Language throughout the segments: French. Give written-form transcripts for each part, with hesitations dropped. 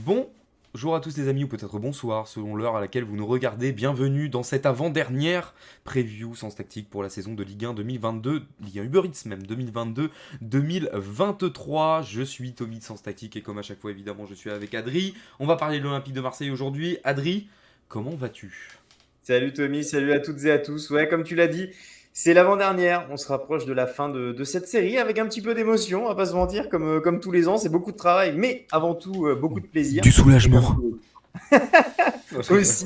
Bonjour à tous les amis, ou peut-être bonsoir, selon l'heure à laquelle vous nous regardez. Bienvenue dans cette avant-dernière preview sans tactique pour la saison de Ligue 1 2022, Ligue 1 Uber Eats même, 2022-2023. Je suis Tommy de Sans Tactique et comme à chaque fois évidemment je suis avec Adri. On va parler de l'Olympique de Marseille aujourd'hui. Adri, comment vas-tu? Salut Tommy, salut à toutes et à tous. Ouais, comme tu l'as dit, c'est l'avant-dernière. On se rapproche de la fin de cette série avec un petit peu d'émotion, on va pas se mentir, comme tous les ans. C'est beaucoup de travail, mais avant tout, beaucoup de plaisir. Du Et comme soulagement. tu Non, je rigole. aussi.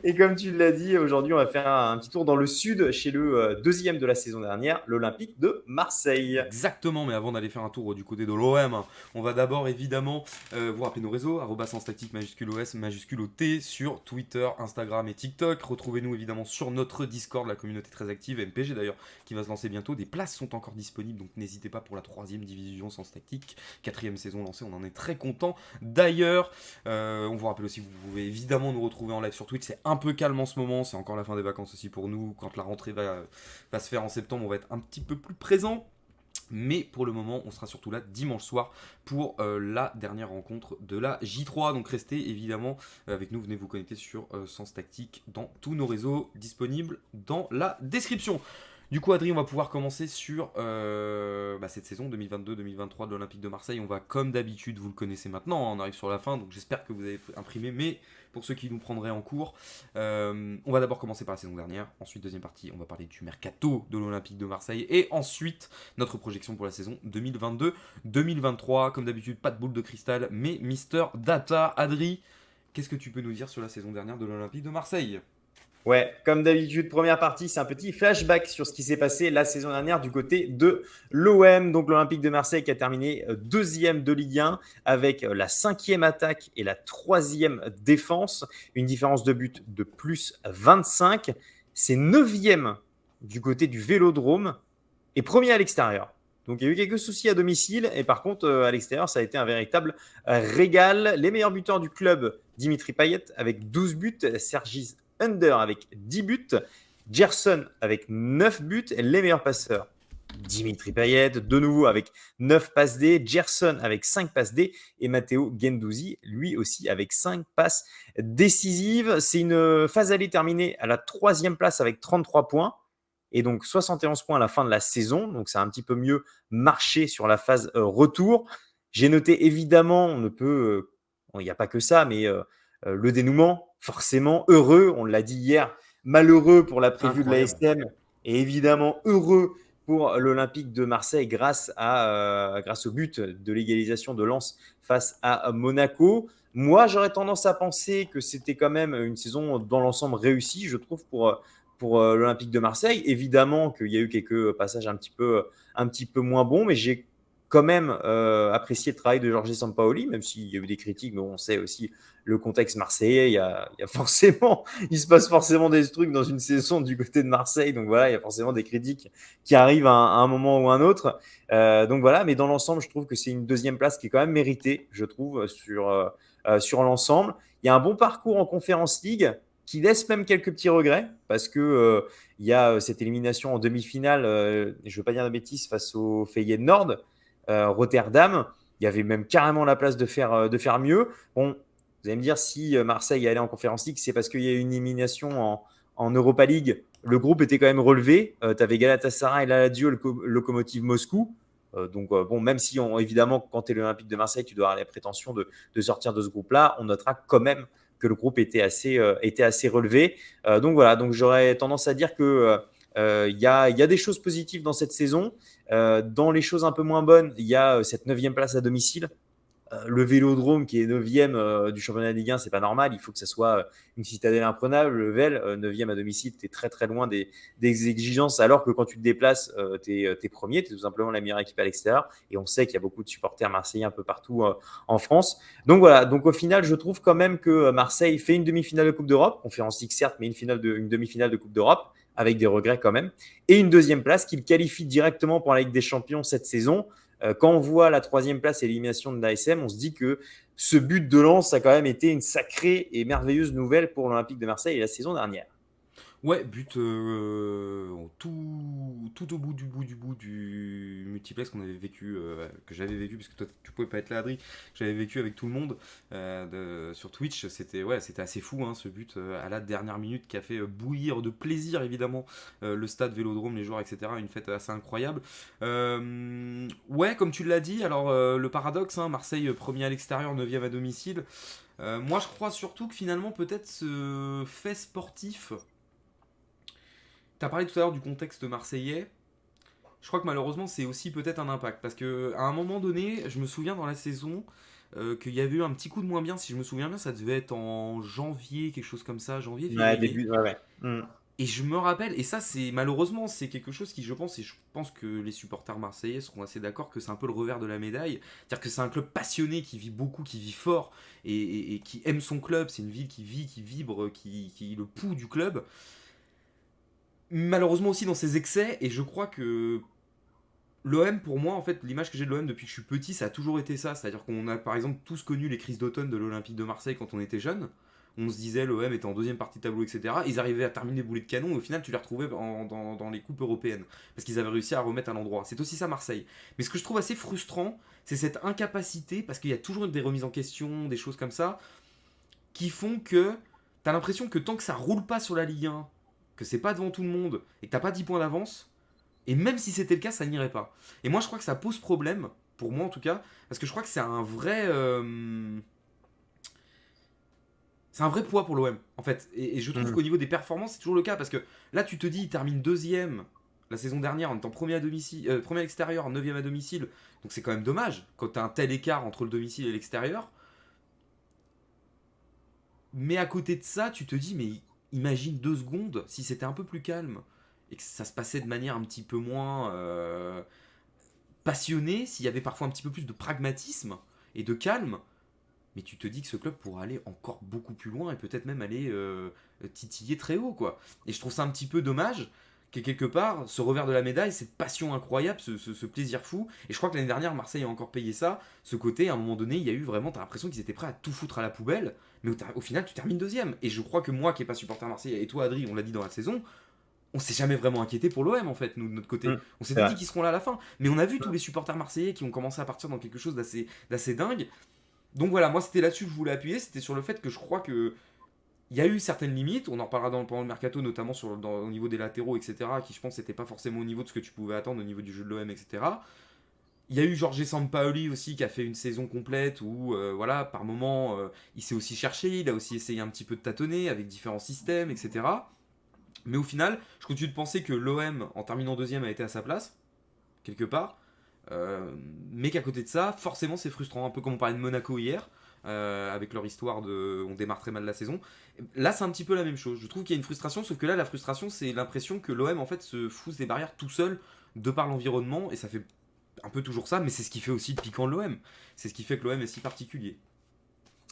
Et comme tu l'as dit, aujourd'hui, on va faire un petit tour dans le sud chez le deuxième de la saison dernière, l'Olympique de Marseille. Exactement, mais avant d'aller faire un tour du côté de l'OM, on va d'abord évidemment vous rappeler nos réseaux, sans statique majuscule OS majuscule O T sur Twitter, Instagram et TikTok. Retrouvez-nous évidemment sur notre Discord, la communauté très active, MPG d'ailleurs, qui va se lancer bientôt. Des places sont encore disponibles, donc n'hésitez pas pour la troisième division sans statique. Quatrième saison lancée, on en est très content. D'ailleurs, on vous rappelle aussi, vous pouvez évidemment nous retrouver en live sur Twitch. C'est un peu calme en ce moment, c'est encore la fin des vacances aussi pour nous. Quand la rentrée va se faire en septembre, on va être un petit peu plus présent. Mais pour le moment, on sera surtout là dimanche soir pour la dernière rencontre de la J3. Donc restez évidemment avec nous, venez vous connecter sur Sens Tactique dans tous nos réseaux disponibles dans la description. Du coup, Adrien, on va pouvoir commencer sur cette saison 2022-2023 de l'Olympique de Marseille. On va, comme d'habitude, vous le connaissez maintenant, hein, on arrive sur la fin, donc j'espère que vous avez imprimé. Mais pour ceux qui nous prendraient en cours, on va d'abord commencer par la saison dernière. Ensuite, deuxième partie, on va parler du mercato de l'Olympique de Marseille. Et ensuite, notre projection pour la saison 2022-2023. Comme d'habitude, pas de boule de cristal, mais Mister Data. Adri, qu'est-ce que tu peux nous dire sur la saison dernière de l'Olympique de Marseille? Ouais, comme d'habitude, première partie, c'est un petit flashback sur ce qui s'est passé la saison dernière du côté de l'OM, donc l'Olympique de Marseille qui a terminé deuxième de Ligue 1 avec la cinquième attaque et la troisième défense, une différence de but de plus 25. C'est neuvième du côté du Vélodrome et premier à l'extérieur. Donc il y a eu quelques soucis à domicile et par contre à l'extérieur ça a été un véritable régal. Les meilleurs buteurs du club, Dimitri Payet avec 12 buts, Sergi Under avec 10 buts, Gerson avec 9 buts, les meilleurs passeurs. Dimitri Payet, de nouveau avec 9 passes D, Gerson avec 5 passes D et Matteo Guendouzi, lui aussi avec 5 passes décisives. C'est une phase allée terminée à la troisième place avec 33 points et donc 71 points à la fin de la saison. Donc c'est un petit peu mieux marché sur la phase retour. J'ai noté évidemment, on ne peut, il n'y a pas que ça, mais le dénouement, forcément heureux, on l'a dit hier, malheureux pour la prévue de la Incroyable. l'ASM et évidemment heureux pour l'Olympique de Marseille grâce au but de l'égalisation de Lens face à Monaco. Moi, j'aurais tendance à penser que c'était quand même une saison dans l'ensemble réussie, je trouve, pour l'Olympique de Marseille. Évidemment qu'il y a eu quelques passages un petit peu moins bons, mais j'ai quand même apprécié le travail de Jorge Sampaoli, même s'il y a eu des critiques, mais on sait aussi le contexte marseillais. Il y a forcément, il se passe forcément des trucs dans une saison du côté de Marseille, donc voilà, il y a forcément des critiques qui arrivent à un moment ou à un autre. Donc voilà, mais dans l'ensemble, je trouve que c'est une deuxième place qui est quand même méritée, je trouve, sur l'ensemble. Il y a un bon parcours en Conference League qui laisse même quelques petits regrets parce que il y a cette élimination en demi-finale, je ne veux pas dire de bêtises, face au Feyenoord Rotterdam. Il y avait même carrément la place de faire mieux. Bon, vous allez me dire si Marseille est allé en Conférence League, c'est parce qu'il y a eu une élimination en Europa League. Le groupe était quand même relevé. Tu avais Galatasaray, la Lazio, le Lokomotiv Moscou. Bon, même si évidemment, quand tu es l'Olympique de Marseille, tu dois avoir la prétention de sortir de ce groupe-là, on notera quand même que le groupe était assez relevé. Donc voilà, donc j'aurais tendance à dire que y a des choses positives dans cette saison. Dans les choses un peu moins bonnes, il y a cette neuvième place à domicile. Le Vélodrome qui est neuvième du championnat de Ligue 1, c'est pas normal. Il faut que ça soit une citadelle imprenable. Le Vel, neuvième à domicile, tu es très très loin des exigences, alors que quand tu te déplaces, tu es premier, tu es tout simplement la meilleure équipe à l'extérieur. Et on sait qu'il y a beaucoup de supporters marseillais un peu partout en France. Donc voilà, donc au final, je trouve quand même que Marseille fait une demi-finale de Coupe d'Europe, Conférence League certes, mais une demi-finale de Coupe d'Europe, avec des regrets quand même, et une deuxième place qu'il qualifie directement pour la Ligue des Champions cette saison. Quand on voit la troisième place et l'élimination de l'ASM, on se dit que ce but de Lens a quand même été une sacrée et merveilleuse nouvelle pour l'Olympique de Marseille et la saison dernière. Ouais, but tout au bout du multiplex qu'on avait vécu, que j'avais vécu, puisque toi tu pouvais pas être là, Adri, que j'avais vécu avec tout le monde sur Twitch. C'était assez fou, hein, ce but à la dernière minute qui a fait bouillir de plaisir, évidemment, le stade Vélodrome, les joueurs, etc. Une fête assez incroyable. Ouais, comme tu l'as dit, alors le paradoxe, hein, Marseille premier à l'extérieur, 9e à domicile. Moi, je crois surtout que finalement, peut-être ce fait sportif. T'as parlé tout à l'heure du contexte marseillais. Je crois que malheureusement, c'est aussi peut-être un impact. Parce que à un moment donné, je me souviens dans la saison qu'il y avait eu un petit coup de moins bien. Si je me souviens bien, ça devait être en janvier, quelque chose comme ça, janvier, Ouais, février. début, ouais, ouais. Mm. Et je me rappelle, et ça, c'est malheureusement, c'est quelque chose qui, je pense, et je pense que les supporters marseillais seront assez d'accord que c'est un peu le revers de la médaille. C'est-à-dire que c'est un club passionné qui vit beaucoup, qui vit fort et qui aime son club. C'est une ville qui vit, qui vibre, qui est le pouls du club. Malheureusement aussi dans ses excès, et je crois que l'OM, pour moi, en fait, l'image que j'ai de l'OM depuis que je suis petit, ça a toujours été ça. C'est-à-dire qu'on a par exemple tous connu les crises d'automne de l'Olympique de Marseille quand on était jeune. On se disait l'OM était en deuxième partie de tableau, etc. Ils arrivaient à terminer boulet de canon et au final tu les retrouvais dans les coupes européennes. Parce qu'ils avaient réussi à remettre à l'endroit. C'est aussi ça Marseille. Mais ce que je trouve assez frustrant, c'est cette incapacité, parce qu'il y a toujours des remises en question, des choses comme ça, qui font que t'as l'impression que tant que ça roule pas sur la Ligue 1, que c'est pas devant tout le monde et que t'as pas 10 points d'avance, et même si c'était le cas, ça n'irait pas. Et moi, je crois que ça pose problème, pour moi en tout cas, parce que je crois que c'est un vrai poids pour l'OM, en fait. Et je trouve Mm. qu'au niveau des performances, c'est toujours le cas, parce que là, tu te dis, il termine deuxième la saison dernière en étant premier à domicile, premier à l'extérieur, 9e à domicile. Donc c'est quand même dommage quand tu as un tel écart entre le domicile et l'extérieur. Mais à côté de ça, tu te dis, mais imagine 2 secondes si c'était un peu plus calme et que ça se passait de manière un petit peu moins passionnée, s'il y avait parfois un petit peu plus de pragmatisme et de calme. Mais tu te dis que ce club pourra aller encore beaucoup plus loin et peut-être même aller titiller très haut, quoi. Et je trouve ça un petit peu dommage que quelque part, ce revers de la médaille, cette passion incroyable, ce plaisir fou. Et je crois que l'année dernière, Marseille a encore payé ça. Ce côté, à un moment donné, il y a eu vraiment, t'as l'impression qu'ils étaient prêts à tout foutre à la poubelle. Mais au final, tu termines deuxième. Et je crois que moi, qui n'ai pas supporter Marseille, et toi, Adri, on l'a dit dans la saison, on s'est jamais vraiment inquiété pour l'OM en fait, nous de notre côté. Mm. On C'est s'était vrai. dit qu'ils seront là à la fin. Mais on a vu tous les supporters marseillais qui ont commencé à partir dans quelque chose d'assez dingue. Donc voilà, moi c'était là-dessus que je voulais appuyer, c'était sur le fait que je crois que il y a eu certaines limites, on en reparlera pendant le mercato, notamment au niveau des latéraux, etc., qui je pense n'étaient pas forcément au niveau de ce que tu pouvais attendre au niveau du jeu de l'OM, etc. Il y a eu Jorge Sampaoli aussi qui a fait une saison complète où, voilà, par moment, il s'est aussi cherché, il a aussi essayé un petit peu de tâtonner avec différents systèmes, etc. Mais au final, je continue de penser que l'OM, en terminant deuxième, a été à sa place, quelque part. Mais qu'à côté de ça, forcément, c'est frustrant. Un peu comme on parlait de Monaco hier, avec leur histoire de on démarre très mal la saison. Là, c'est un petit peu la même chose. Je trouve qu'il y a une frustration, sauf que là, la frustration, c'est l'impression que l'OM en fait se fout des barrières tout seul de par l'environnement, et ça fait un peu toujours ça, mais c'est ce qui fait aussi le piquant de l'OM. C'est ce qui fait que l'OM est si particulier.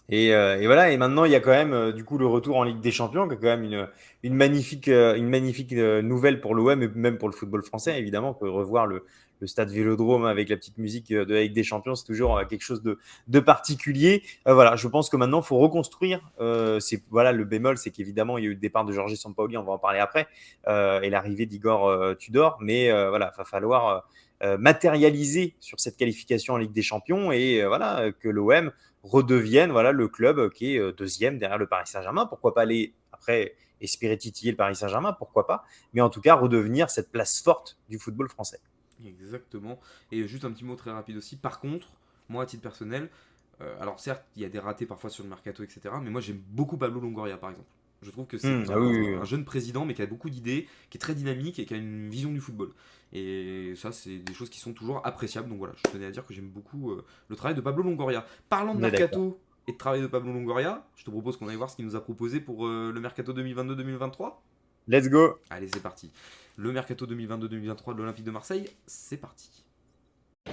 Et voilà, et maintenant il y a quand même du coup le retour en Ligue des Champions, qui est quand même une magnifique nouvelle pour l'OM et même pour le football français, évidemment, que revoir le stade Vélodrome avec la petite musique de la Ligue des Champions, c'est toujours quelque chose de particulier. Voilà, je pense que maintenant il faut reconstruire. Voilà, le bémol, c'est qu'évidemment il y a eu le départ de Jorge Sampaoli, on va en parler après, et l'arrivée d'Igor Tudor, mais voilà, il va falloir matérialiser sur cette qualification en Ligue des Champions et voilà, que l'OM redevienne voilà, le club qui est deuxième derrière le Paris Saint-Germain. Pourquoi pas aller après espérer titiller le Paris Saint-Germain, pourquoi pas, mais en tout cas redevenir cette place forte du football français. Exactement. Et juste un petit mot très rapide aussi. Par contre, moi, à titre personnel, alors certes, il y a des ratés parfois sur le mercato, etc. Mais moi, j'aime beaucoup Pablo Longoria, par exemple. Je trouve que c'est Ah oui, oui, un jeune président, mais qui a beaucoup d'idées, qui est très dynamique et qui a une vision du football. Et ça, c'est des choses qui sont toujours appréciables. Donc voilà, je tenais à dire que j'aime beaucoup le travail de Pablo Longoria. Parlant de on est d'accord. mercato et de travail de Pablo Longoria, je te propose qu'on aille voir ce qu'il nous a proposé pour le mercato 2022-2023. Let's go. Allez, c'est parti. Le mercato 2022-2023 de l'Olympique de Marseille, c'est parti.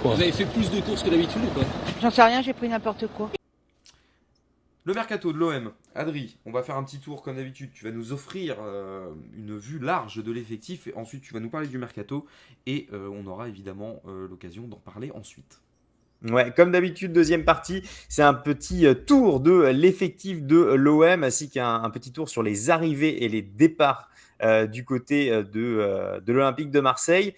Vous avez fait plus de courses que d'habitude ou pas? J'en sais rien, j'ai pris n'importe quoi. Le mercato de l'OM, Adri, on va faire un petit tour comme d'habitude. Tu vas nous offrir une vue large de l'effectif et ensuite tu vas nous parler du mercato et on aura évidemment l'occasion d'en parler ensuite. Ouais, comme d'habitude, deuxième partie, c'est un petit tour de l'effectif de l'OM, ainsi qu'un petit tour sur les arrivées et les départs du côté de l'Olympique de Marseille.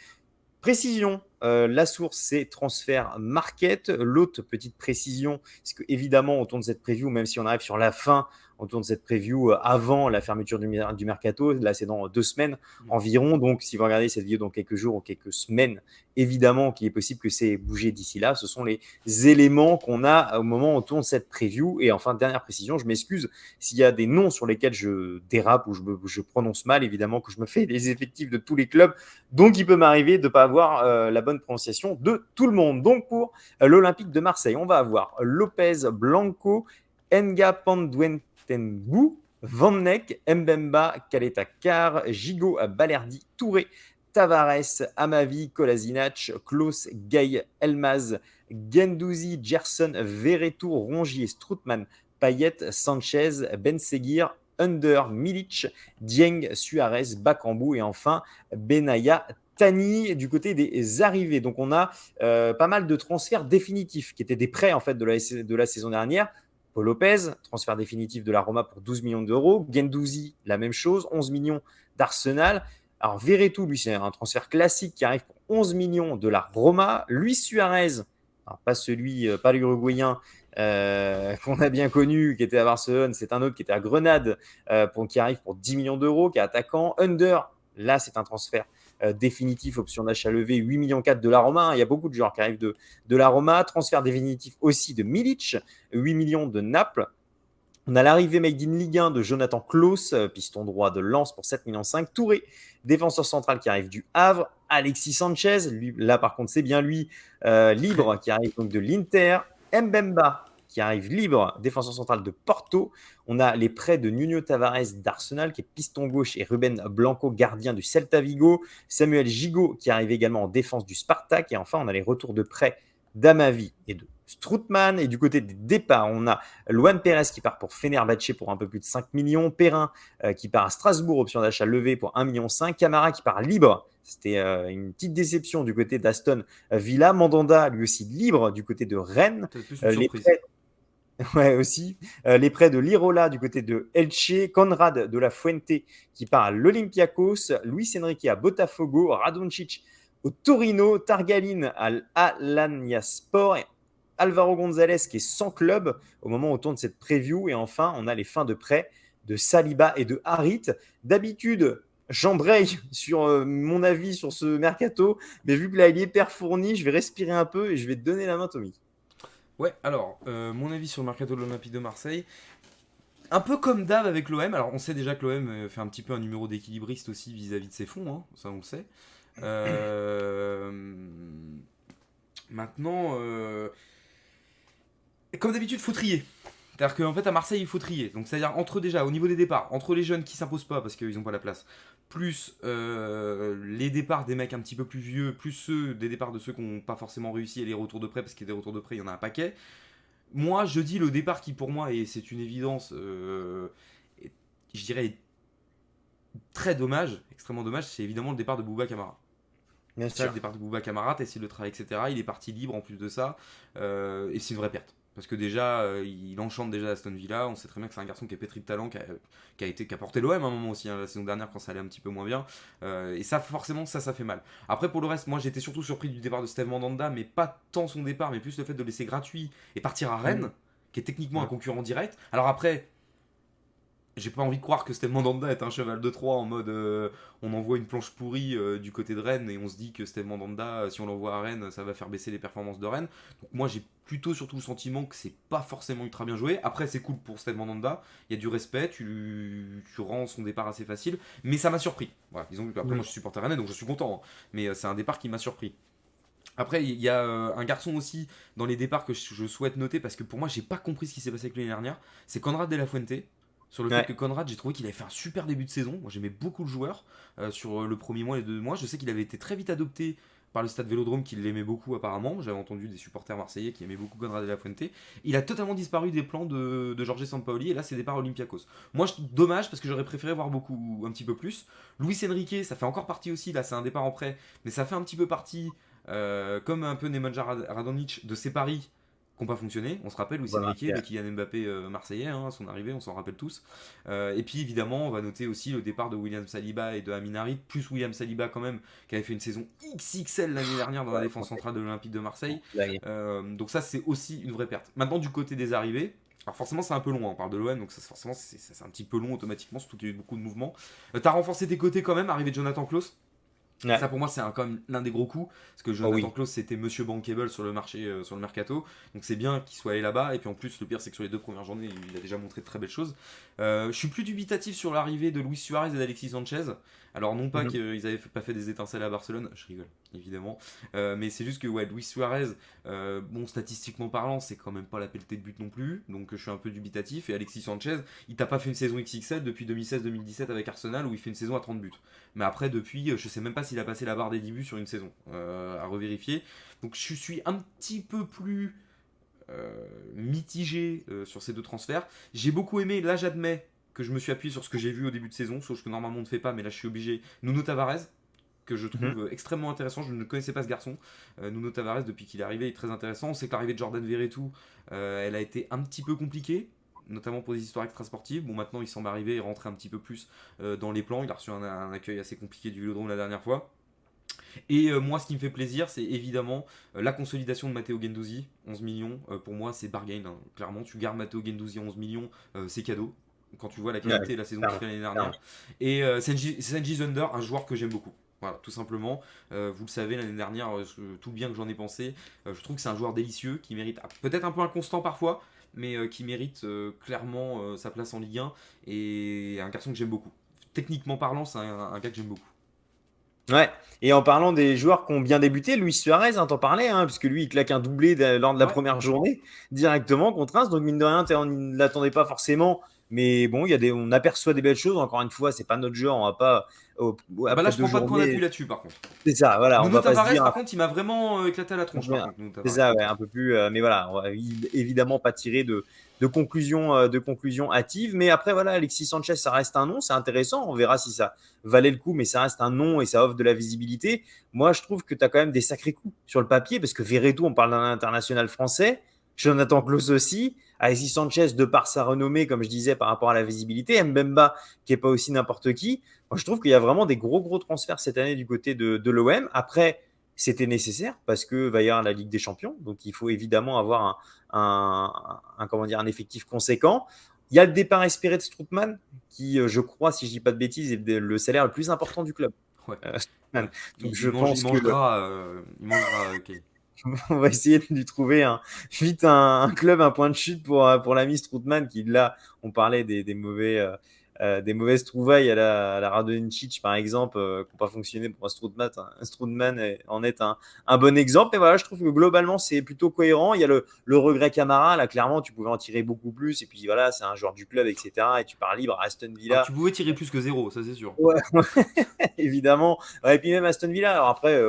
Précision, la source, c'est Transfer Market. L'autre petite précision, c'est que évidemment, on tourne cette preview, même si on arrive sur la fin, on tourne cette preview avant la fermeture du mercato. Là, c'est dans 2 semaines environ. Donc, si vous regardez cette vidéo dans quelques jours ou quelques semaines, évidemment qu'il est possible que c'est bougé d'ici là. Ce sont les éléments qu'on a au moment où on tourne cette preview. Et enfin, dernière précision, je m'excuse s'il y a des noms sur lesquels je dérape ou je prononce mal, évidemment que je me fais les effectifs de tous les clubs. Donc, il peut m'arriver de ne pas avoir la bonne prononciation de tout le monde. Donc, pour l'Olympique de Marseille, on va avoir Lopez, Blanco, Nga Panduentengu, Van Neck, Mbemba, Kaleta Kar, Gigot, Balerdi, Touré, Tavares, Amavi, Kolasinac, Klose, Gay, Elmaz, Gendouzi, Gerson, Verretou, Rongier, Strootman, Payet, Sanchez, Ben Seguir, Under, Milic, Dieng, Suarez, Bakambu et enfin Benaya Tani du côté des arrivées. Donc on a pas mal de transferts définitifs qui étaient des prêts en fait de la saison dernière. Paul Lopez, transfert définitif de la Roma pour 12 millions d'euros. Gendouzi, la même chose, 11 millions d'Arsenal. Alors Verretou, lui, c'est un transfert classique qui arrive pour 11 millions de la Roma. Luis Suarez, alors pas l'Uruguayen qu'on a bien connu, qui était à Barcelone, c'est un autre qui était à Grenade, qui arrive pour 10 millions d'euros, qui est attaquant. Under, là, c'est un transfert définitif, option d'achat levée, 8,4 millions de la Roma. Il y a beaucoup de joueurs qui arrivent de la Roma. Transfert définitif aussi de Milic, 8 millions de Naples. On a l'arrivée made in Ligue 1 de Jonathan Klaus, piston droit de Lens pour 7,5 millions. Touré, défenseur central qui arrive du Havre. Alexis Sanchez, lui, là par contre c'est bien lui, libre, qui arrive donc de l'Inter. Mbemba, qui arrive libre, défenseur central de Porto. On a les prêts de Nuno Tavares d'Arsenal, qui est piston gauche, et Ruben Blanco, gardien du Celta Vigo. Samuel Gigot, qui arrive également en défense du Spartak. Et enfin, on a les retours de prêts d'Amavi et de Strootman. Et du côté des départs, on a Luan Pérez qui part pour Fenerbahçe pour un peu plus de 5 millions. Perrin qui part à Strasbourg, option d'achat levée pour 1,5 million. Camara qui part libre. C'était une petite déception du côté d'Aston Villa. Mandanda, lui aussi libre du côté de Rennes. Les prêts... Ouais, aussi. Les prêts de Lirola du côté de Elche, Conrad de la Fuente qui part à l'Olympiakos, Luis Enrique à Botafogo, Radonjic au Torino, Targalin à l'Alanyaspor, Alvaro González qui est sans club au moment où on tourne cette preview. Et enfin, on a les fins de prêt de Saliba et de Harit. D'habitude, j'embraye sur mon avis sur ce mercato, mais vu que là, il est hyper fourni, je vais respirer un peu et je vais te donner la main, Tommy. Ouais, alors, mon avis sur le mercato de l'Olympique de Marseille, un peu comme d'hab avec l'OM. Alors, on sait déjà que l'OM fait un petit peu un numéro d'équilibriste aussi vis-à-vis de ses fonds, hein, ça on le sait. Maintenant, comme d'habitude, il faut trier. C'est-à-dire qu'en fait, à Marseille, il faut trier. Donc, c'est-à-dire, au niveau des départs, entre les jeunes qui s'imposent pas parce qu'ils n'ont pas la place, plus les départs des mecs un petit peu plus vieux, plus des départs de ceux qui n'ont pas forcément réussi et les retours de prêt, parce qu'il y a des retours de prêt, il y en a un paquet. Moi, je dis le départ qui, pour moi, et c'est une évidence, je dirais très dommage, extrêmement dommage, c'est évidemment le départ de Bouba Camara. Bien sûr. Le départ de Bouba Camara, t'as essayé de le travailler, etc. Il est parti libre en plus de ça, et c'est une vraie perte. Parce que déjà, il enchante déjà Aston Villa. On sait très bien que c'est un garçon qui est pétri de talent, qui a porté l'OM à un moment aussi, hein, la saison dernière quand ça allait un petit peu moins bien. Et ça, forcément, ça fait mal. Après, pour le reste, moi j'étais surtout surpris du départ de Steve Mandanda, mais pas tant son départ, mais plus le fait de le laisser gratuit et partir à Rennes, qui est techniquement un concurrent direct. Alors après, j'ai pas envie de croire que Steve Mandanda est un cheval de Troie en mode on envoie une planche pourrie du côté de Rennes et on se dit que Steve Mandanda, si on l'envoie à Rennes, ça va faire baisser les performances de Rennes. Donc moi j'ai plutôt surtout le sentiment que c'est pas forcément ultra bien joué. Après c'est cool pour Steve Mandanda, il y a du respect, tu rends son départ assez facile, mais ça m'a surpris. Voilà, disons que après moi je suis supporter rennais donc je suis content, hein, mais c'est un départ qui m'a surpris. Après, il y a un garçon aussi dans les départs que je souhaite noter parce que pour moi j'ai pas compris ce qui s'est passé avec l'année dernière, c'est Conrad de la Fuente. Sur le fait que Conrad, j'ai trouvé qu'il avait fait un super début de saison. Moi, j'aimais beaucoup le joueur sur le premier mois et les 2 mois. Je sais qu'il avait été très vite adopté par le stade Vélodrome, qui l'aimait beaucoup apparemment. J'avais entendu des supporters marseillais qui aimaient beaucoup Conrad de la Fuente. Il a totalement disparu des plans de Jorge Sampaoli et là, c'est départ Olympiakos. Moi, dommage parce que j'aurais préféré voir un petit peu plus. Luis Enrique, ça fait encore partie aussi. Là, c'est un départ en prêt, mais ça fait un petit peu partie, comme un peu Nemanja Radonjic, de ses paris. qui n'ont pas fonctionné. On se rappelle Luis Voilà, Enrique, le Kylian Mbappé marseillais, hein, son arrivée, on s'en rappelle tous. Et puis évidemment, on va noter aussi le départ de William Saliba et de Amin Harit, plus William Saliba quand même, qui avait fait une saison XXL l'année dernière dans la défense centrale de l'Olympique de Marseille. Donc ça, c'est aussi une vraie perte. Maintenant, du côté des arrivées, alors forcément c'est un peu long, on parle de l'OM, donc forcément c'est un petit peu long automatiquement, surtout qu'il y a eu beaucoup de mouvements. T'as renforcé tes côtés quand même, arrivé de Jonathan Klaus. Ouais. Ça pour moi c'est quand même l'un des gros coups, parce que Jonathan Klaus c'était Monsieur Bankable sur le marché, sur le mercato, donc c'est bien qu'il soit allé là-bas, et puis en plus le pire c'est que sur les 2 premières journées il a déjà montré de très belles choses. Je suis plus dubitatif sur l'arrivée de Luis Suarez et d'Alexis Sanchez, alors non pas qu'ils avaient pas fait des étincelles à Barcelone, je rigole évidemment, mais c'est juste que ouais, Luis Suarez, bon statistiquement parlant c'est quand même pas la pelletée de but non plus, donc je suis un peu dubitatif, et Alexis Sanchez il t'a pas fait une saison XXL depuis 2016-2017 avec Arsenal où il fait une saison à 30 buts. Mais après, depuis, je sais même pas s'il a passé la barre des 10 buts sur une saison, à revérifier. Donc je suis un petit peu plus mitigé sur ces 2 transferts. J'ai beaucoup aimé, là j'admets que je me suis appuyé sur ce que j'ai vu au début de saison, sauf que normalement on ne fait pas, mais là je suis obligé. Nuno Tavares, que je trouve extrêmement intéressant, je ne connaissais pas ce garçon. Nuno Tavares, depuis qu'il est arrivé, est très intéressant. On sait que l'arrivée de Jordan Verretou, elle a été un petit peu compliquée, notamment pour des histoires extrasportives. Bon, maintenant il semble arriver et rentrer un petit peu plus dans les plans. Il a reçu un accueil assez compliqué du Vélodrome la dernière fois. Et moi, ce qui me fait plaisir, c'est évidemment la consolidation de Matteo Guendouzi, 11 millions. Pour moi, c'est bargain. Hein. Clairement, tu gardes Matteo Guendouzi 11 millions, c'est cadeau. Quand tu vois la qualité de la saison qu'il fait l'année dernière. Et Sanji Zunder, un joueur que j'aime beaucoup. Voilà, tout simplement. Vous le savez, l'année dernière, tout bien que j'en ai pensé, je trouve que c'est un joueur délicieux qui mérite, peut-être un peu inconstant parfois, mais qui mérite clairement sa place en Ligue 1, et un garçon que j'aime beaucoup. Techniquement parlant, c'est un gars que j'aime beaucoup. Ouais, et en parlant des joueurs qui ont bien débuté, Luis Suarez, hein, t'en parlais, hein, puisque lui, il claque un doublé lors de la première journée, directement contre Reims. Donc, mine de rien, on ne l'attendait pas forcément. Mais bon, on aperçoit des belles choses. Encore une fois, c'est pas notre genre. On va pas. Là, je prends pas de point d'appui là-dessus, par contre. C'est ça, voilà. Nuno on va pas Tavares, se dire. par contre, il m'a vraiment éclaté à la tronche. C'est ça, ouais, un peu plus. Mais voilà, on va évidemment pas tirer de conclusion hâtive. Mais après, voilà, Alexis Sanchez, ça reste un nom, c'est intéressant. On verra si ça valait le coup, mais ça reste un nom et ça offre de la visibilité. Moi, je trouve que tu as quand même des sacrés coups sur le papier, parce que Verretou, on parle d'un international français. Jonathan Klaus aussi. Alexis Sanchez, de par sa renommée, comme je disais, par rapport à la visibilité. Mbemba, qui n'est pas aussi n'importe qui. Moi, je trouve qu'il y a vraiment des gros transferts cette année du côté de l'OM. Après, c'était nécessaire parce que va y avoir la Ligue des Champions. Donc, il faut évidemment avoir un effectif conséquent. Il y a le départ espéré de Strootman, qui, je crois, si je ne dis pas de bêtises, est le salaire le plus important du club. Ouais. Donc, il mangera, okay. On va essayer de lui trouver vite un club, un point de chute pour l'ami Strootman, qui là, on parlait des mauvaises trouvailles à la Radonjic, par exemple, qui n'ont pas fonctionné pour Strootman. Strootman en est un bon exemple. Et voilà, je trouve que globalement, c'est plutôt cohérent. Il y a le regret Camara. Là, clairement, tu pouvais en tirer beaucoup plus. Et puis voilà, c'est un joueur du club, etc. Et tu pars libre à Aston Villa. Alors, tu pouvais tirer plus que 0, ça c'est sûr. Ouais, évidemment. Ouais, et puis même Aston Villa. Alors après.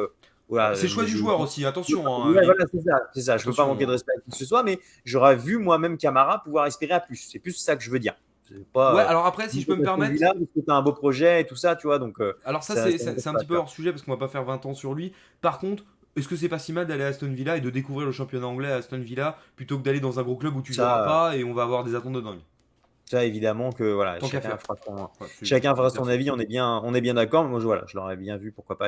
Voilà, c'est le choix du joueur aussi, attention. Ouais, voilà, c'est ça. Je ne veux pas manquer de respect à qui que ce soit, mais j'aurais vu moi-même Camara pouvoir espérer à plus. C'est plus ça que je veux dire. Pas, ouais, alors après, si je peux me permettre. Parce que tu as un beau projet et tout ça, tu vois. Donc, alors, ça c'est un petit peu hors sujet parce qu'on va pas faire 20 ans sur lui. Par contre, est-ce que c'est pas si mal d'aller à Aston Villa et de découvrir le championnat anglais à Aston Villa plutôt que d'aller dans un gros club où tu joueras pas et on va avoir des attentes de dingue? Ça, évidemment, que voilà, chacun fera son avis, on est bien d'accord. Moi, je l'aurais bien vu, pourquoi pas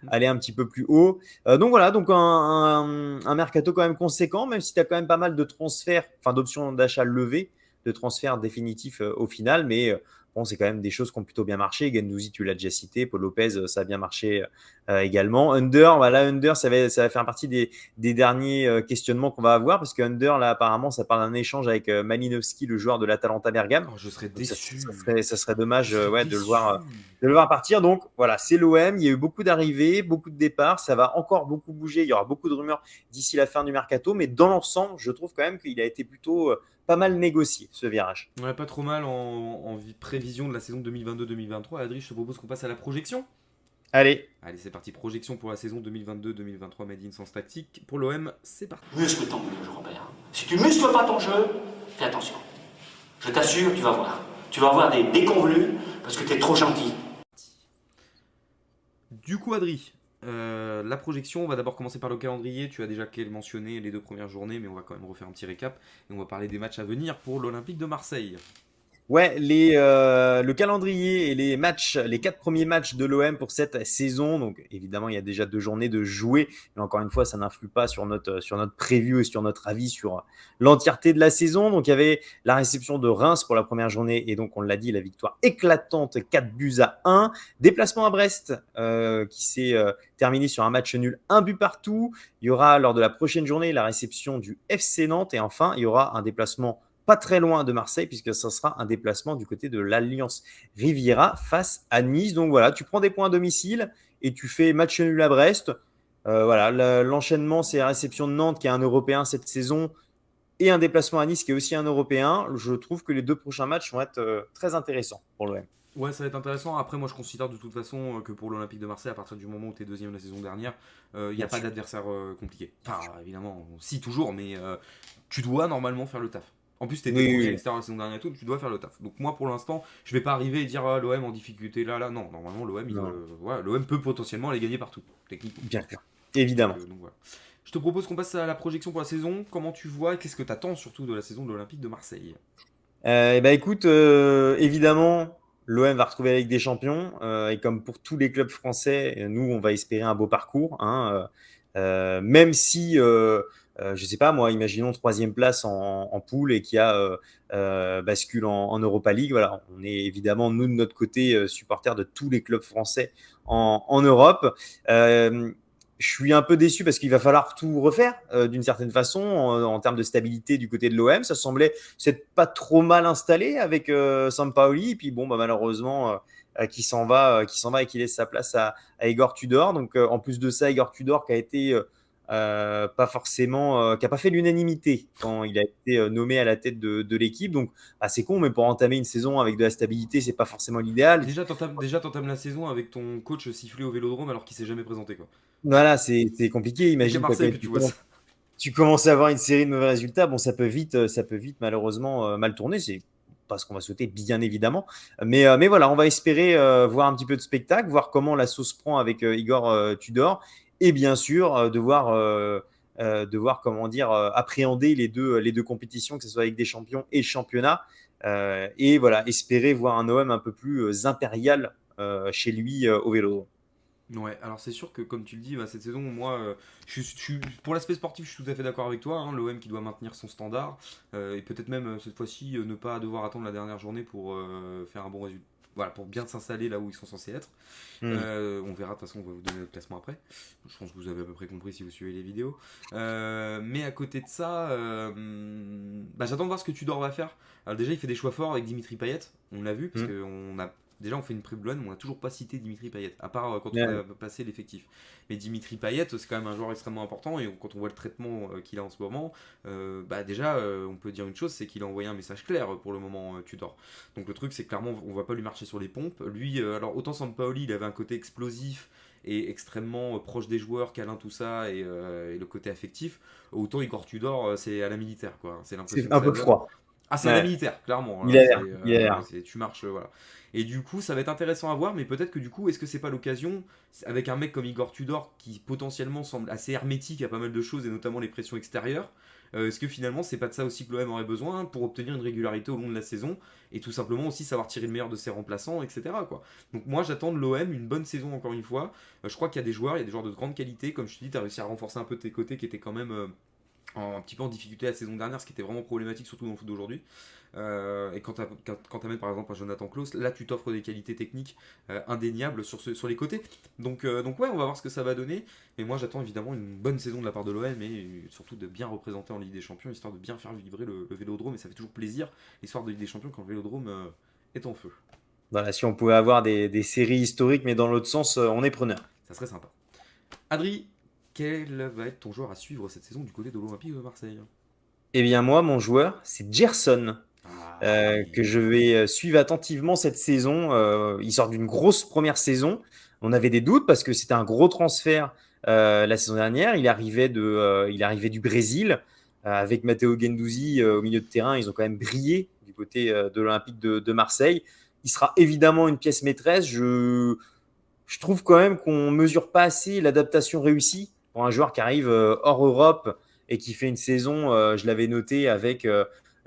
aller un petit peu plus haut. Donc voilà, donc un mercato quand même conséquent, même si tu as quand même pas mal de transferts, enfin d'options d'achat levées, de transferts définitifs au final, mais bon, c'est quand même des choses qui ont plutôt bien marché. Guendouzi, tu l'as déjà cité, Paul Lopez, ça a bien marché également. Under, ça va faire partie des derniers questionnements qu'on va avoir, parce que Under, là, apparemment, ça parle d'un échange avec Malinowski, le joueur de l'Atalanta Bergame. Oh, je serais déçu. Ça serait dommage de le voir partir. Donc voilà, c'est l'OM. Il y a eu beaucoup d'arrivées, beaucoup de départs. Ça va encore beaucoup bouger. Il y aura beaucoup de rumeurs d'ici la fin du mercato. Mais dans l'ensemble, je trouve quand même qu'il a été plutôt pas mal négocié, ce virage. Ouais, pas trop mal en prévision de la saison 2022-2023. Adrien, je te propose qu'on passe à la projection. Allez, c'est parti. Projection pour la saison 2022-2023 Made in Sans Tactique. Pour l'OM, c'est parti. Muscle ton jeu, Robert. Si tu muscles pas ton jeu, fais attention. Je t'assure, tu vas voir. Tu vas avoir des déconvenus parce que tu es trop gentil. Du coup, Adrien, La projection, on va d'abord commencer par le calendrier. Tu as déjà mentionné les 2 premières journées, mais on va quand même refaire un petit récap. Et on va parler des matchs à venir pour l'Olympique de Marseille. Ouais, le calendrier et les matchs, les 4 premiers matchs de l'OM pour cette saison. Donc, évidemment, il y a déjà 2 journées de jouer. Mais encore une fois, ça n'influe pas sur notre preview et sur notre avis sur l'entièreté de la saison. Donc, il y avait la réception de Reims pour la première journée. Et donc, on l'a dit, la victoire éclatante, 4-1. Déplacement à Brest, qui s'est terminé sur un match nul, 1 but partout. Il y aura, lors de la prochaine journée, la réception du FC Nantes. Et enfin, il y aura un déplacement pas très loin de Marseille, puisque ce sera un déplacement du côté de l'Alliance Riviera face à Nice. Donc voilà, tu prends des points à domicile et tu fais match nul à Brest. Voilà, l'enchaînement, c'est la réception de Nantes qui est un Européen cette saison et un déplacement à Nice qui est aussi un Européen. Je trouve que les 2 prochains matchs vont être très intéressants pour l'OM. Ouais, ça va être intéressant. Après, moi, je considère de toute façon que pour l'Olympique de Marseille, à partir du moment où tu es deuxième la saison dernière, il n'y a pas d'adversaire compliqué. Enfin, évidemment, si, toujours, mais tu dois normalement faire le taf. En plus, tu étais premier à l'extérieur la saison dernière et tout, tu dois faire le taf. Donc, moi, pour l'instant, je vais pas arriver et dire l'OM en difficulté là. Non, normalement, l'OM peut potentiellement aller gagner partout, techniquement. Bien sûr, évidemment. Donc, voilà. Je te propose qu'on passe à la projection pour la saison. Comment tu vois, qu'est-ce que tu attends surtout de la saison de l'Olympique de Marseille? Écoute, évidemment, l'OM va retrouver la Ligue des Champions. Et comme pour tous les clubs français, nous, on va espérer un beau parcours. Même si, je sais pas, moi, imaginons 3e place en poule et qu'il y a bascule en Europa League. Voilà, on est évidemment, nous, de notre côté, supporters de tous les clubs français en Europe. Je suis un peu déçu parce qu'il va falloir tout refaire d'une certaine façon en termes de stabilité du côté de l'OM. Ça semblait s'être pas trop mal installé avec Sampaoli. Et puis bon, malheureusement, qui s'en va et qui laisse sa place à Igor Tudor. Donc en plus de ça, Igor Tudor qui a été pas forcément, qui a pas fait l'unanimité quand il a été nommé à la tête de l'équipe. Donc c'est con, mais pour entamer une saison avec de la stabilité, c'est pas forcément l'idéal. Déjà, t'entames la saison avec ton coach sifflé au Vélodrome alors qu'il s'est jamais présenté, quoi. Voilà, c'est compliqué. Imagine Marseille que tu vois ça. tu commences à avoir une série de mauvais résultats. Bon, ça peut vite malheureusement mal tourner. C'est pas ce qu'on va souhaiter, bien évidemment. Mais voilà, on va espérer voir un petit peu de spectacle, voir comment la sauce prend avec Igor Tudor, et bien sûr de voir comment dire appréhender les deux compétitions, que ce soit avec des champions et championnat. Et voilà, espérer voir un OM un peu plus impérial chez lui au Vélodrome. Ouais, alors c'est sûr que comme tu le dis, cette saison, moi, pour l'aspect sportif, je suis tout à fait d'accord avec toi. L'OM qui doit maintenir son standard et peut-être même cette fois-ci ne pas devoir attendre la dernière journée pour faire un bon résultat. Voilà, pour bien s'installer là où ils sont censés être. On verra, de toute façon, on va vous donner notre classement après. Je pense que vous avez à peu près compris si vous suivez les vidéos. Mais à côté de ça, j'attends de voir ce que Tudor va faire. Alors déjà, il fait des choix forts avec Dimitri Payet, on l'a vu, parce qu'on a déjà, on fait une pré-de on n'a toujours pas cité Dimitri Payet, à part quand on a passé l'effectif. Mais Dimitri Payet, c'est quand même un joueur extrêmement important, et quand on voit le traitement qu'il a en ce moment, déjà, on peut dire une chose, c'est qu'il a envoyé un message clair pour le moment, Tudor. Donc le truc, c'est clairement, on va pas lui marcher sur les pompes. Lui, alors autant Sampaoli, il avait un côté explosif et extrêmement proche des joueurs, câlin, tout ça, et le côté affectif, autant Igor Tudor, c'est à la militaire, quoi. C'est l'impression C'est un peu froid. Ah, c'est la militaire, clairement. Il a l'air. Tu marches, voilà. Et du coup, ça va être intéressant à voir, mais peut-être que du coup, est-ce que c'est pas l'occasion, avec un mec comme Igor Tudor, qui potentiellement semble assez hermétique à pas mal de choses, et notamment les pressions extérieures, est-ce que finalement, c'est pas de ça aussi que l'OM aurait besoin pour obtenir une régularité au long de la saison, et tout simplement aussi savoir tirer le meilleur de ses remplaçants, etc., quoi. Donc moi, j'attends de l'OM une bonne saison, encore une fois. Je crois qu'il y a des joueurs de grande qualité, comme je te dis, tu as réussi à renforcer un peu tes côtés qui étaient quand même un petit peu en difficulté la saison dernière, ce qui était vraiment problématique, surtout dans le foot d'aujourd'hui. Et quand tu amènes par exemple un Jonathan Klaus, là tu t'offres des qualités techniques indéniables sur les côtés. Donc ouais, on va voir ce que ça va donner. Mais moi j'attends évidemment une bonne saison de la part de l'OM et surtout de bien représenter en Ligue des Champions, histoire de bien faire vibrer le Vélodrome. Et ça fait toujours plaisir, l'histoire de Ligue des Champions, quand le Vélodrome est en feu. Voilà, si on pouvait avoir des séries historiques, mais dans l'autre sens, on est preneur. Ça serait sympa. Adri, quel va être ton joueur à suivre cette saison du côté de l'Olympique de Marseille? Eh bien moi, mon joueur, c'est Gerson. Que je vais suivre attentivement cette saison. Il sort d'une grosse première saison. On avait des doutes parce que c'était un gros transfert la saison dernière. Il arrivait du Brésil avec Matteo Guendouzi au milieu de terrain. Ils ont quand même brillé du côté de l'Olympique de Marseille. Il sera évidemment une pièce maîtresse. Je je trouve quand même qu'on ne mesure pas assez l'adaptation réussie pour un joueur qui arrive hors Europe et qui fait une saison, je l'avais noté, avec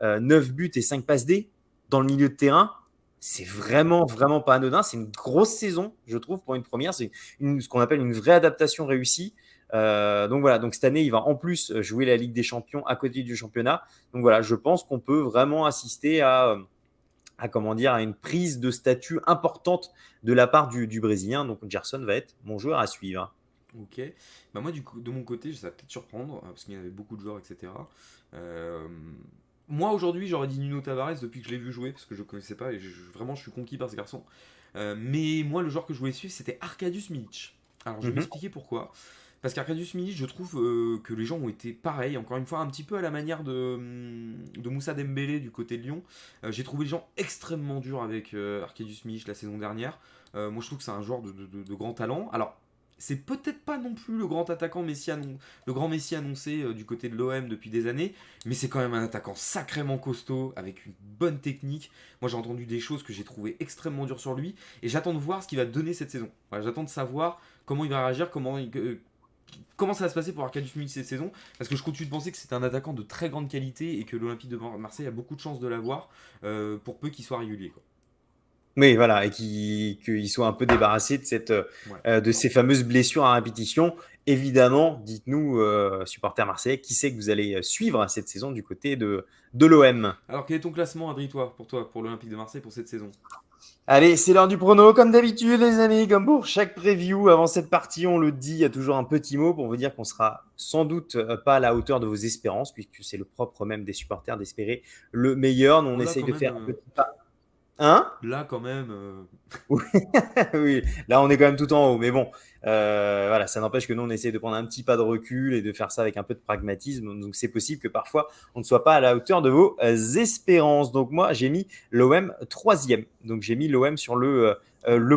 9 buts et 5 passes D dans le milieu de terrain. C'est vraiment, vraiment pas anodin. C'est une grosse saison, je trouve, pour une première. C'est ce qu'on appelle une vraie adaptation réussie. Donc voilà, donc cette année, il va en plus jouer la Ligue des Champions à côté du championnat. Donc voilà, je pense qu'on peut vraiment assister à une prise de statut importante de la part du Brésilien. Donc Gerson va être mon joueur à suivre. Ok. Bah moi, du coup, de mon côté, ça va peut-être surprendre, parce qu'il y avait beaucoup de joueurs, etc. Euh, Moi, aujourd'hui, j'aurais dit Nuno Tavares depuis que je l'ai vu jouer, parce que je ne connaissais pas, et vraiment, je suis conquis par ce garçon. Mais moi, le joueur que je voulais suivre, c'était Arkadiusz Milik. Alors, je vais Mhm. m'expliquer pourquoi. Parce qu'Arkadiusz Milik, je trouve que les gens ont été pareils, encore une fois, un petit peu à la manière de Moussa Dembélé du côté de Lyon. J'ai trouvé les gens extrêmement durs avec Arkadiusz Milik la saison dernière. Moi, je trouve que c'est un joueur de grand talent. Alors, c'est peut-être pas non plus le grand attaquant le grand Messi annoncé du côté de l'OM depuis des années, mais c'est quand même un attaquant sacrément costaud, avec une bonne technique. Moi, j'ai entendu des choses que j'ai trouvé extrêmement dures sur lui, et j'attends de voir ce qu'il va donner cette saison. Voilà, j'attends de savoir comment il va réagir, comment ça va se passer pour Arkadiusz Milik cette saison, parce que je continue de penser que c'est un attaquant de très grande qualité et que l'Olympique de Marseille a beaucoup de chances de l'avoir, pour peu qu'il soit régulier, quoi. Oui, voilà, et qu'il soit un peu débarrassé Ouais. de ces fameuses blessures à répétition. Évidemment, dites-nous, supporters marseillais, qui c'est que vous allez suivre cette saison du côté de l'OM? Alors, quel est ton classement, Adri, toi, pour l'Olympique de Marseille pour cette saison? Allez, c'est l'heure du prono, comme d'habitude, les amis. Comme pour chaque preview, avant cette partie, on le dit, il y a toujours un petit mot pour vous dire qu'on sera sans doute pas à la hauteur de vos espérances, puisque c'est le propre même des supporters d'espérer le meilleur. Nous, on Oh, essaye de faire un petit pas. Hein? là, quand même, Oui, oui, là on est quand même tout en haut, mais bon, voilà, ça n'empêche que nous on essaie de prendre un petit pas de recul et de faire ça avec un peu de pragmatisme. Donc c'est possible que parfois on ne soit pas à la hauteur de vos espérances. Donc moi j'ai mis l'OM troisième, donc j'ai mis l'OM sur le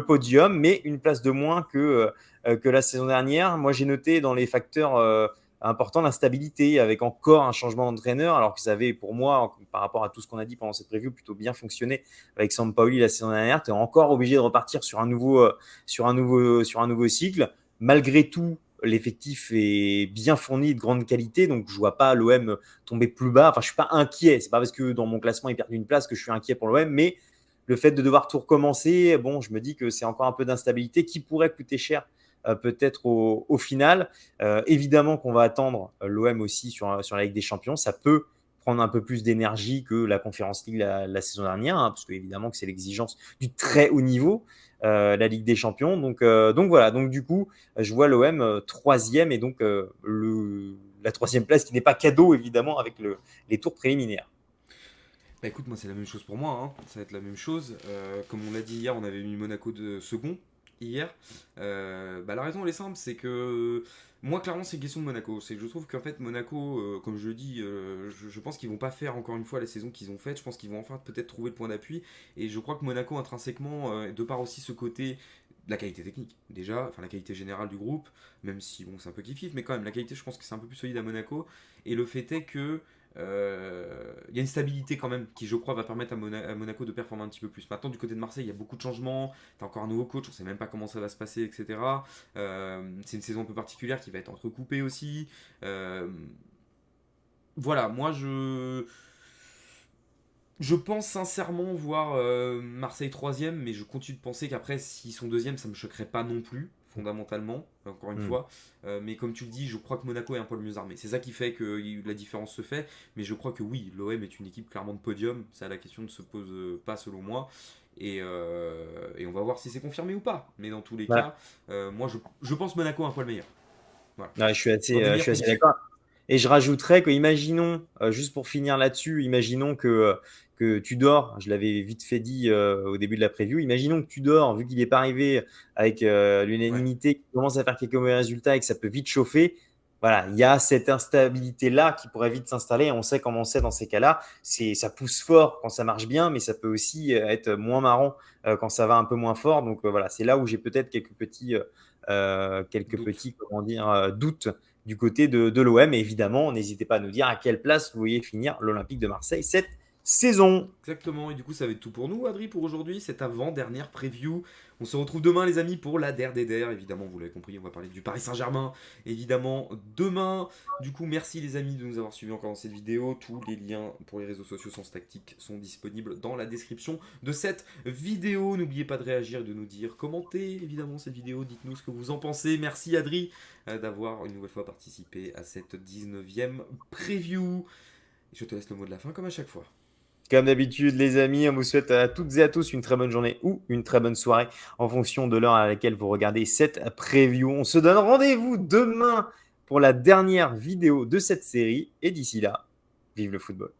podium, mais une place de moins que la saison dernière. Moi j'ai noté dans les facteurs importants l'instabilité avec encore un changement d'entraîneur, alors que ça avait pour moi, par rapport à tout ce qu'on a dit pendant cette preview, plutôt bien fonctionné avec Sampaoli la saison dernière. Tu es encore obligé de repartir sur un nouveau cycle. Malgré tout, l'effectif est bien fourni, de grande qualité, donc je ne vois pas l'OM tomber plus bas. Enfin, je ne suis pas inquiet. C'est pas parce que dans mon classement, il perd une place que je suis inquiet pour l'OM, mais le fait de devoir tout recommencer, bon, je me dis que c'est encore un peu d'instabilité qui pourrait coûter cher peut-être au final. Évidemment qu'on va attendre l'OM aussi sur la Ligue des Champions. Ça peut prendre un peu plus d'énergie que la Conference League la saison dernière, parce que évidemment que c'est l'exigence du très haut niveau, la Ligue des Champions. Donc voilà, donc du coup, je vois l'OM troisième et donc la troisième place qui n'est pas cadeau évidemment avec les tours préliminaires. bah écoute, moi c'est la même chose pour moi, hein. Ça va être la même chose. Comme on l'a dit hier, on avait mis Monaco de second hier. Bah la raison elle est simple, c'est que moi clairement c'est une question de Monaco. C'est que je trouve qu'en fait Monaco, comme je le dis, je pense qu'ils vont pas faire encore une fois la saison qu'ils ont faite. Je pense qu'ils vont enfin peut-être trouver le point d'appui. Et je crois que Monaco intrinsèquement, de par aussi ce côté, la qualité technique déjà, enfin la qualité générale du groupe, même si bon c'est un peu kiff-kiff, mais quand même la qualité je pense que c'est un peu plus solide à Monaco. Et le fait est que il y a une stabilité quand même qui, je crois, va permettre à Monaco de performer un petit peu plus. Maintenant, du côté de Marseille, il y a beaucoup de changements. T'as encore un nouveau coach, on sait même pas comment ça va se passer, etc. C'est une saison un peu particulière qui va être entrecoupée aussi. Voilà, moi je pense sincèrement voir Marseille troisième, mais je continue de penser qu'après, s'ils sont deuxième, ça me choquerait pas non plus, fondamentalement, encore une fois. Mais comme tu le dis, je crois que Monaco est un peu le mieux armé. C'est ça qui fait que la différence se fait. Mais je crois que oui, l'OM est une équipe clairement de podium. Ça, la question ne se pose pas selon moi. Et on va voir si c'est confirmé ou pas. Mais dans tous les Ouais. cas, moi je pense Monaco un poil meilleur. Voilà. Ouais, je suis Dans des je meilleures suis assez conditions. d'accord. Et je rajouterais que, imaginons, juste pour finir là-dessus, imaginons que Tudor, je l'avais vite fait dit au début de la preview, imaginons que Tudor, vu qu'il n'est pas arrivé avec Ouais. l'unanimité, qu'il commence à faire quelques mauvais résultats et que ça peut vite chauffer, voilà, il y a cette instabilité-là qui pourrait vite s'installer. On sait comment c'est dans ces cas-là. Ça pousse fort quand ça marche bien, mais ça peut aussi être moins marrant quand ça va un peu moins fort. Donc voilà, c'est là où j'ai peut-être quelques Doute. petits comment dire, doutes du côté de l'OM. Et évidemment, n'hésitez pas à nous dire à quelle place vous voyez finir l'Olympique de Marseille cette saison. Exactement, et du coup ça va être tout pour nous, Adri, pour aujourd'hui, cette avant-dernière preview. On se retrouve demain, les amis, pour la der des der. Évidemment, vous l'avez compris, on va parler du Paris Saint-Germain, évidemment, demain. Du coup, merci les amis de nous avoir suivis encore dans cette vidéo. Tous les liens pour les réseaux sociaux Sens Tactique sont disponibles dans la description de cette vidéo. N'oubliez pas de réagir et de nous dire, commentez évidemment cette vidéo, dites-nous ce que vous en pensez. Merci Adri d'avoir une nouvelle fois participé à cette 19e preview. Je te laisse le mot de la fin comme à chaque fois. Comme d'habitude, les amis, on vous souhaite à toutes et à tous une très bonne journée ou une très bonne soirée en fonction de l'heure à laquelle vous regardez cette preview. On se donne rendez-vous demain pour la dernière vidéo de cette série. Et d'ici là, vive le football.